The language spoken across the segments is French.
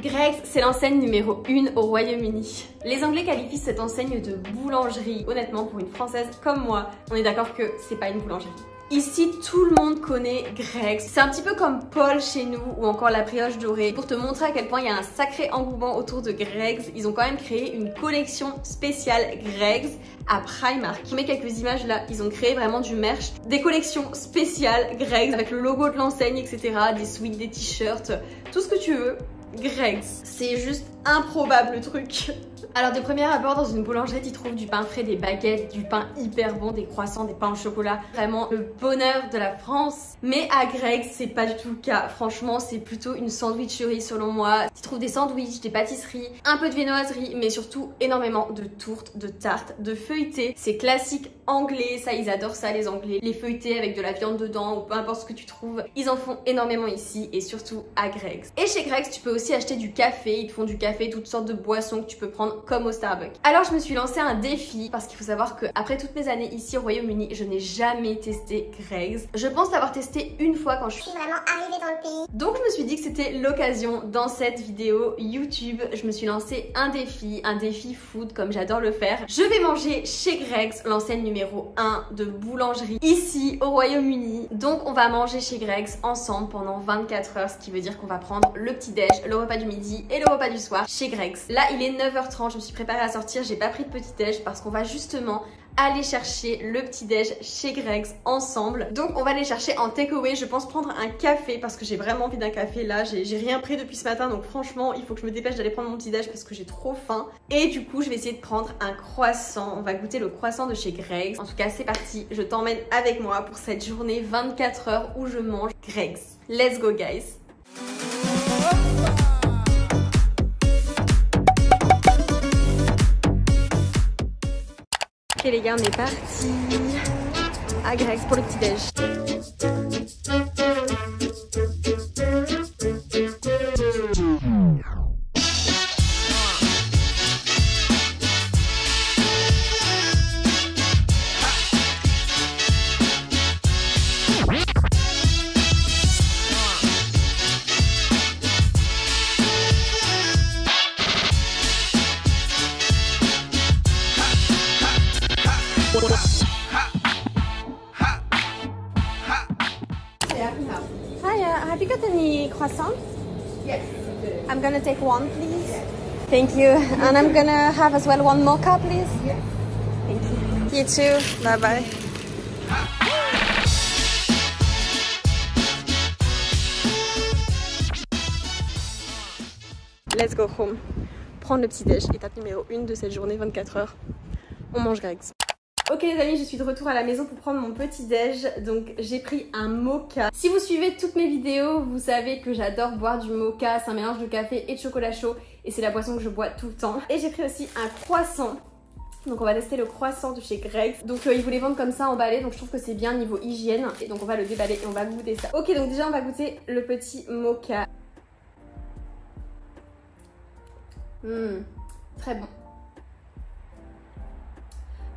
Greggs, c'est l'enseigne numéro 1 au Royaume-Uni. Les Anglais qualifient cette enseigne de boulangerie. Honnêtement, pour une Française comme moi, on est d'accord que c'est pas une boulangerie. Ici, tout le monde connaît Greggs. C'est un petit peu comme Paul chez nous ou encore la brioche dorée. Pour te montrer à quel point il y a un sacré engouement autour de Greggs, ils ont quand même créé une collection spéciale Greggs à Primark. Je mets quelques images là. Ils ont créé vraiment du merch, des collections spéciales Greggs avec le logo de l'enseigne, etc. Des sweats, des t-shirts, tout ce que tu veux. Greggs, c'est juste improbable le truc. Alors de premier abord, dans une boulangerie, tu trouves du pain frais, des baguettes, du pain hyper bon, des croissants, des pains au chocolat. Vraiment le bonheur de la France. Mais à Greggs, c'est pas du tout le cas. Franchement, c'est plutôt une sandwicherie selon moi. Tu trouves des sandwichs, des pâtisseries, un peu de viennoiserie, mais surtout énormément de tourtes, de tartes, de feuilletés. C'est classique anglais, ça ils adorent ça les Anglais. Les feuilletés avec de la viande dedans ou peu importe ce que tu trouves. Ils en font énormément ici et surtout à Greggs. Et chez Greggs, tu peux aussi acheter du café. Ils te font du café, toutes sortes de boissons que tu peux prendre comme au Starbucks. Alors je me suis lancé un défi parce qu'il faut savoir que après toutes mes années ici au Royaume-Uni, je n'ai jamais testé Greggs. Je pense l'avoir testé une fois quand je suis vraiment arrivée dans le pays. Donc je me suis dit que c'était l'occasion dans cette vidéo YouTube. Je me suis lancé un défi food comme j'adore le faire. Je vais manger chez Greggs, l'enseigne numéro 1 de boulangerie ici au Royaume-Uni. Donc on va manger chez Greggs ensemble pendant 24 heures, ce qui veut dire qu'on va prendre le petit déj, le repas du midi et le repas du soir chez Greggs. Là il est 9h30, je me suis préparée à sortir, j'ai pas pris de petit déj parce qu'on va justement aller chercher le petit déj chez Greggs ensemble. Donc on va aller chercher en takeaway. Je pense prendre un café parce que j'ai vraiment envie d'un café là. J'ai rien pris depuis ce matin, donc franchement il faut que je me dépêche d'aller prendre mon petit déj parce que j'ai trop faim. Et du coup je vais essayer de prendre un croissant. On va goûter le croissant de chez Greggs. En tout cas c'est parti, je t'emmène avec moi pour cette journée 24 heures où je mange Greggs. Let's go guys. Ok les gars, on est parti à Greggs pour le petit déj. Hiya, have you got any croissant? Yes. I'm gonna take one, please. Thank you. And I'm gonna have as well one mocha, please. Yes. Thank you. You too. Bye bye. Let's go home. Prendre le petit déj, étape numéro 1 de cette journée 24 heures. On mange Greggs. Ok les amis, je suis de retour à la maison pour prendre mon petit déj. Donc j'ai pris un mocha. Si vous suivez toutes mes vidéos, vous savez que j'adore boire du mocha. C'est un mélange de café et de chocolat chaud et c'est la boisson que je bois tout le temps. Et j'ai pris aussi un croissant. Donc on va tester le croissant de chez Greggs. Donc ils vous les vendent comme ça emballé, donc je trouve que c'est bien niveau hygiène. Et donc on va le déballer et on va goûter ça. Ok, donc déjà on va goûter le petit mocha. Très bon.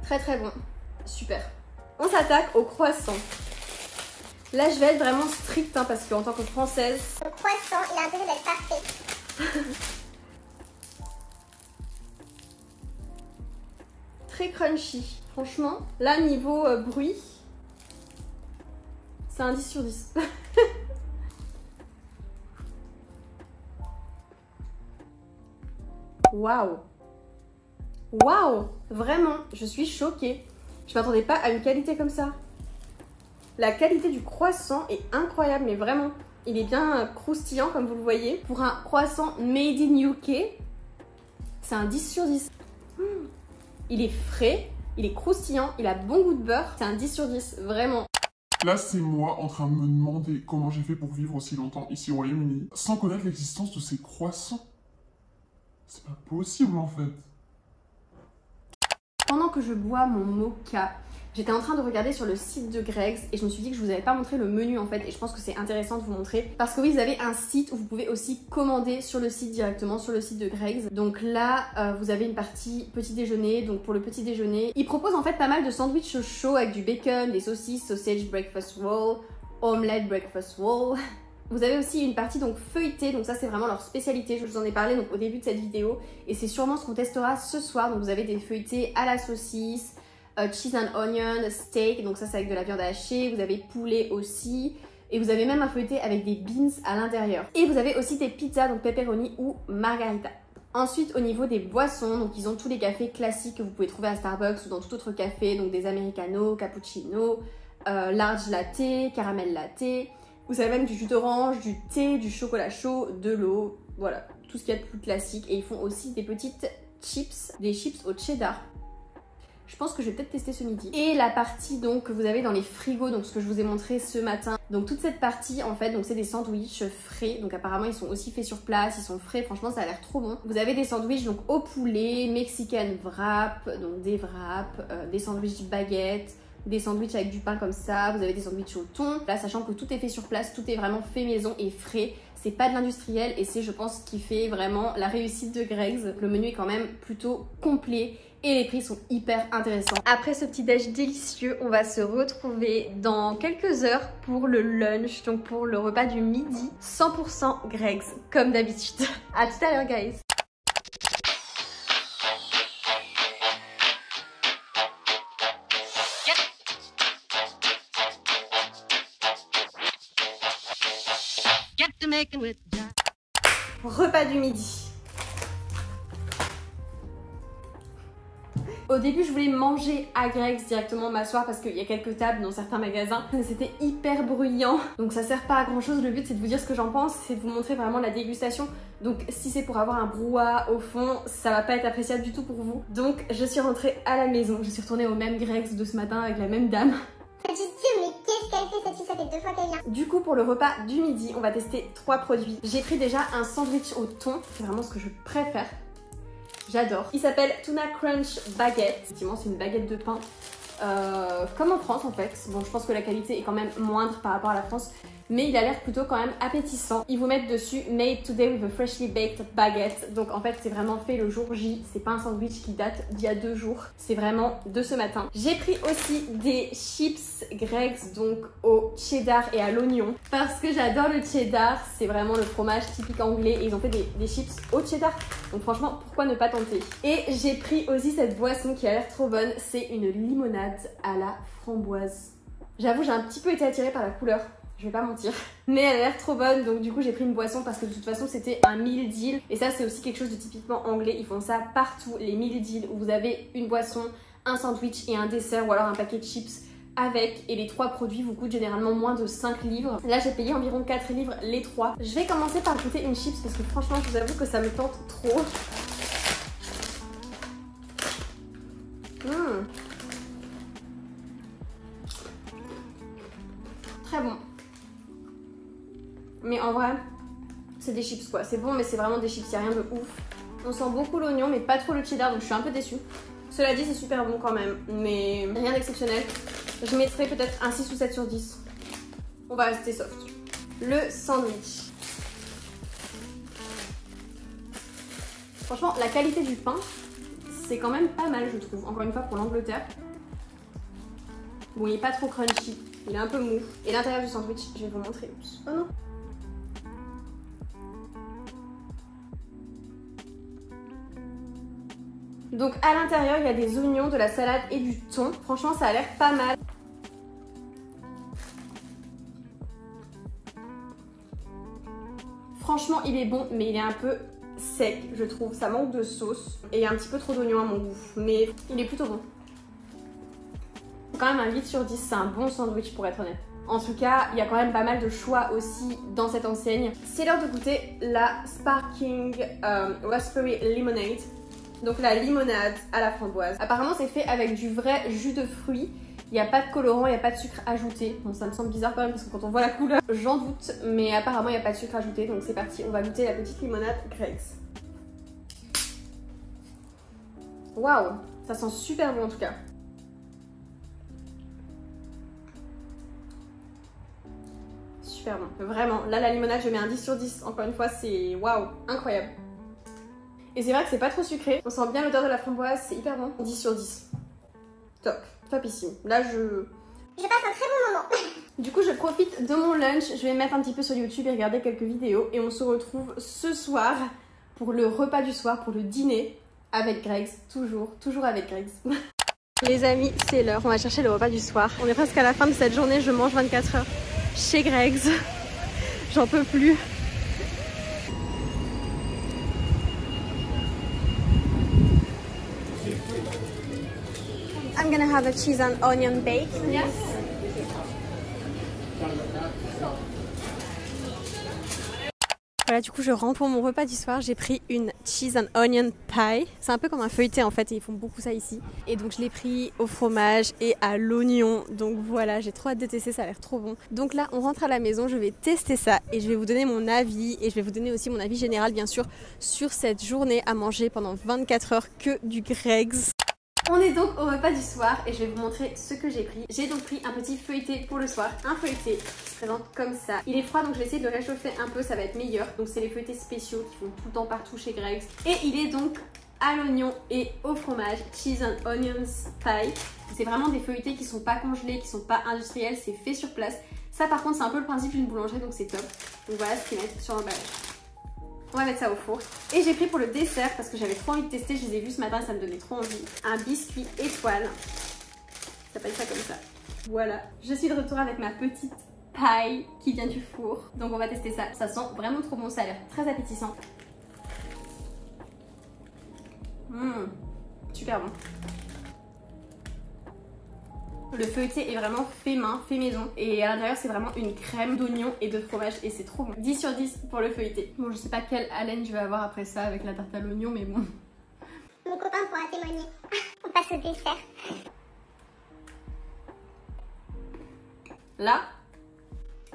Très bon, super. On s'attaque au croissant. Là je vais être vraiment stricte hein, parce qu'en tant que française, Le croissant, il a intérêt d'être parfait. très crunchy. Franchement, là niveau bruit, c'est un 10 sur 10. Waouh! Waouh! Vraiment, je suis choquée. Je m'attendais pas à une qualité comme ça. La qualité du croissant est incroyable, mais vraiment. Il est bien croustillant comme vous le voyez. Pour un croissant made in UK, c'est un 10 sur 10. Il est frais, il est croustillant, il a bon goût de beurre. C'est un 10 sur 10, vraiment. Là, c'est moi en train de me demander comment j'ai fait pour vivre aussi longtemps ici au Royaume-Uni sans connaître l'existence de ces croissants. C'est pas possible en fait. Pendant que je bois mon mocha, j'étais en train de regarder sur le site de Greggs et je me suis dit que je vous avais pas montré le menu en fait et je pense que c'est intéressant de vous montrer parce que oui, vous avez un site où vous pouvez aussi commander sur le site directement, sur le site de Greggs. Donc là, vous avez une partie petit déjeuner. Donc pour le petit déjeuner, ils proposent en fait pas mal de sandwichs chauds avec du bacon, des saucisses, sausage breakfast roll, omelette breakfast roll. Vous avez aussi une partie donc feuilletée, donc ça c'est vraiment leur spécialité, je vous en ai parlé donc au début de cette vidéo et c'est sûrement ce qu'on testera ce soir. Donc vous avez des feuilletés à la saucisse, cheese and onion, steak, donc ça c'est avec de la viande hachée, vous avez poulet aussi et vous avez même un feuilleté avec des beans à l'intérieur. Et vous avez aussi des pizzas, donc pepperoni ou margarita. Ensuite au niveau des boissons, donc ils ont tous les cafés classiques que vous pouvez trouver à Starbucks ou dans tout autre café, donc des americano, cappuccino, large latte, caramel latte. Vous avez même du jus d'orange, du thé, du chocolat chaud, de l'eau, voilà, tout ce qu'il y a de plus classique. Et ils font aussi des petites chips, des chips au cheddar. Je pense que je vais peut-être tester ce midi. Et la partie donc que vous avez dans les frigos, donc ce que je vous ai montré ce matin. Donc toute cette partie en fait, donc c'est des sandwichs frais. Donc apparemment ils sont aussi faits sur place, ils sont frais, franchement ça a l'air trop bon. Vous avez des sandwichs donc au poulet, mexicaine wrap, donc des wraps, des sandwichs baguettes, des sandwichs avec du pain comme ça, vous avez des sandwichs au thon. Là, sachant que tout est fait sur place, tout est vraiment fait maison et frais. C'est pas de l'industriel et c'est, je pense, ce qui fait vraiment la réussite de Greggs. Le menu est quand même plutôt complet et les prix sont hyper intéressants. Après ce petit déj délicieux, on va se retrouver dans quelques heures pour le lunch, donc pour le repas du midi. 100% Greggs, comme d'habitude. À tout à l'heure, guys. Repas du midi. Au début, je voulais manger à Greggs directement m'asseoir parce qu'il y a quelques tables dans certains magasins. C'était hyper bruyant, donc ça sert pas à grand chose. Le but, c'est de vous dire ce que j'en pense, c'est de vous montrer vraiment la dégustation. Donc si c'est pour avoir un brouhaha au fond, ça va pas être appréciable du tout pour vous. Donc je suis rentrée à la maison. Je suis retournée au même Greggs de ce matin avec la même dame. Je dis mais qu'est-ce qu'elle fait cette fille, ça fait 2 fois qu'elle vient. Du coup pour le repas du midi, on va tester 3 produits. J'ai pris déjà un sandwich au thon, c'est vraiment ce que je préfère. J'adore. Il s'appelle Tuna Crunch Baguette. Effectivement c'est une baguette de pain comme en France en fait. Bon je pense que la qualité est quand même moindre par rapport à la France, mais il a l'air plutôt quand même appétissant. Ils vous mettent dessus Made today with a freshly baked baguette. Donc en fait c'est vraiment fait le jour J. C'est pas un sandwich qui date d'il y a 2 jours. C'est vraiment de ce matin. J'ai pris aussi des chips Greggs donc au cheddar et à l'oignon parce que j'adore le cheddar. C'est vraiment le fromage typique anglais et ils ont fait des chips au cheddar. Donc franchement pourquoi ne pas tenter. Et j'ai pris aussi cette boisson qui a l'air trop bonne. C'est une limonade à la framboise. J'avoue j'ai un petit peu été attirée par la couleur. Je vais pas mentir. Mais elle a l'air trop bonne, donc du coup j'ai pris une boisson parce que de toute façon c'était un meal deal. Et ça c'est aussi quelque chose de typiquement anglais, ils font ça partout, les meal deals où vous avez une boisson, un sandwich et un dessert ou alors un paquet de chips avec. Et les 3 produits vous coûtent généralement moins de 5 livres. Là j'ai payé environ 4 livres les 3. Je vais commencer par goûter une chips parce que franchement je vous avoue que ça me tente trop. Très bon. Mais en vrai, c'est des chips quoi. C'est bon, mais c'est vraiment des chips, il n'y a rien de ouf. On sent beaucoup l'oignon, mais pas trop le cheddar, donc je suis un peu déçue. Cela dit, c'est super bon quand même, mais rien d'exceptionnel. Je mettrai peut-être un 6 ou 7 sur 10. On va rester soft. Le sandwich. Franchement, la qualité du pain, c'est quand même pas mal, je trouve. Encore une fois, pour l'Angleterre. Bon, il n'est pas trop crunchy. Il est un peu mou. Et l'intérieur du sandwich, je vais vous montrer. Oh non. Donc à l'intérieur, il y a des oignons, de la salade et du thon. Franchement, ça a l'air pas mal. Franchement, il est bon, mais il est un peu sec, je trouve. Ça manque de sauce et il y a un petit peu trop d'oignons à mon goût. Mais il est plutôt bon. C'est quand même un 8 sur 10, c'est un bon sandwich pour être honnête. En tout cas, il y a quand même pas mal de choix aussi dans cette enseigne. C'est l'heure de goûter la Sparkling Raspberry Lemonade. Donc la limonade à la framboise. Apparemment c'est fait avec du vrai jus de fruits. Il n'y a pas de colorant, il n'y a pas de sucre ajouté. Bon ça me semble bizarre quand même parce que quand on voit la couleur, j'en doute. Mais apparemment il n'y a pas de sucre ajouté. Donc c'est parti, on va goûter la petite limonade Greggs. Waouh, ça sent super bon en tout cas. Super bon, vraiment. Là la limonade je mets un 10 sur 10. Encore une fois c'est waouh, incroyable. Et c'est vrai que c'est pas trop sucré. On sent bien l'odeur de la framboise, c'est hyper bon. 10 sur 10. Top, topissime. Là Je passe un très bon moment. Du coup, je profite de mon lunch, je vais me mettre un petit peu sur YouTube et regarder quelques vidéos. Et on se retrouve ce soir pour le repas du soir, pour le dîner avec Greggs. Toujours avec Greggs. Les amis, c'est l'heure, on va chercher le repas du soir. On est presque à la fin de cette journée, je mange 24 heures chez Greggs. J'en peux plus. I'm gonna have a cheese and onion bake. Yes. Voilà, du coup je rentre pour mon repas du soir, j'ai pris une cheese and onion pie. C'est un peu comme un feuilleté en fait et ils font beaucoup ça ici. Et donc je l'ai pris au fromage et à l'oignon. Donc voilà, j'ai trop hâte de tester, ça a l'air trop bon. Donc là on rentre à la maison, je vais tester ça et je vais vous donner mon avis. Et je vais vous donner aussi mon avis général bien sûr sur cette journée à manger pendant 24 heures que du Greggs. On est donc au repas du soir et je vais vous montrer ce que j'ai pris. J'ai donc pris un petit feuilleté pour le soir, un feuilleté qui se présente comme ça. Il est froid donc je vais essayer de le réchauffer un peu, ça va être meilleur. Donc c'est les feuilletés spéciaux qui font tout le temps partout chez Greggs. Et il est donc à l'oignon et au fromage, cheese and onions pie. C'est vraiment des feuilletés qui sont pas congelés, qui sont pas industriels, c'est fait sur place. Ça par contre c'est un peu le principe d'une boulangerie donc c'est top. Donc voilà ce qu'ils mettent sur l'emballage. On va mettre ça au four. Et j'ai pris pour le dessert, parce que j'avais trop envie de tester, je les ai vus ce matin et ça me donnait trop envie, un biscuit étoile. Ça s'appelle ça comme ça. Voilà. Je suis de retour avec ma petite paille qui vient du four. Donc on va tester ça. Ça sent vraiment trop bon, ça a l'air très appétissant. Super bon. Le feuilleté est vraiment fait main, fait maison. Et à l'intérieur, c'est vraiment une crème d'oignon et de fromage. Et c'est trop bon. 10 sur 10 pour le feuilleté. Bon, je sais pas quelle haleine je vais avoir après ça avec la tarte à l'oignon, mais bon. Mon copain pourra témoigner. On passe au dessert. Là,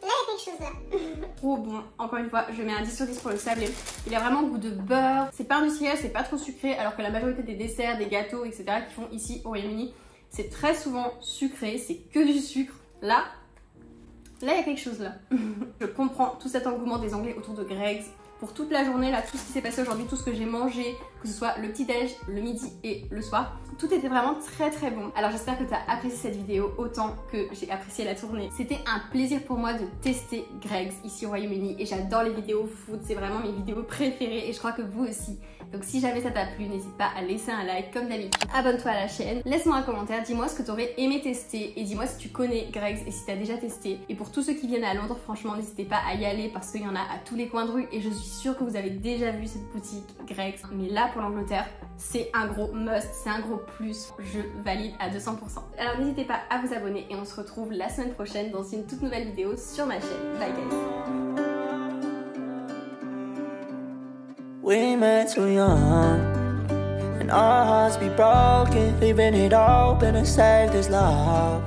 il y a quelque chose là. trop bon. Encore une fois, je mets un 10 sur 10 pour le sablé. Il a vraiment goût de beurre. C'est pas industriel, c'est pas trop sucré. Alors que la majorité des desserts, des gâteaux, etc. qui font ici au Royaume-Uni, c'est très souvent sucré, c'est que du sucre. Là, il y a quelque chose là. Je comprends tout cet engouement des Anglais autour de Greggs. Pour toute la journée, là, tout ce qui s'est passé aujourd'hui, tout ce que j'ai mangé, que ce soit le petit-déj, le midi et le soir, tout était vraiment très très bon. Alors j'espère que tu as apprécié cette vidéo autant que j'ai apprécié la tournée. C'était un plaisir pour moi de tester Greggs ici au Royaume-Uni et j'adore les vidéos food, c'est vraiment mes vidéos préférées et je crois que vous aussi. Donc si jamais ça t'a plu, n'hésite pas à laisser un like comme d'habitude. Abonne-toi à la chaîne, laisse-moi un commentaire, dis-moi ce que tu aurais aimé tester et dis-moi si tu connais Greggs et si tu as déjà testé. Et pour tous ceux qui viennent à Londres, franchement n'hésitez pas à y aller parce qu'il y en a à tous les coins de rue et je suis sûre que vous avez déjà vu cette boutique Greggs. Mais là pour l'Angleterre, c'est un gros must, c'est un gros plus, je valide à 200%. Alors n'hésitez pas à vous abonner et on se retrouve la semaine prochaine dans une toute nouvelle vidéo sur ma chaîne. Bye guys! We met too young, and our hearts be broken, leaving it open to save this love.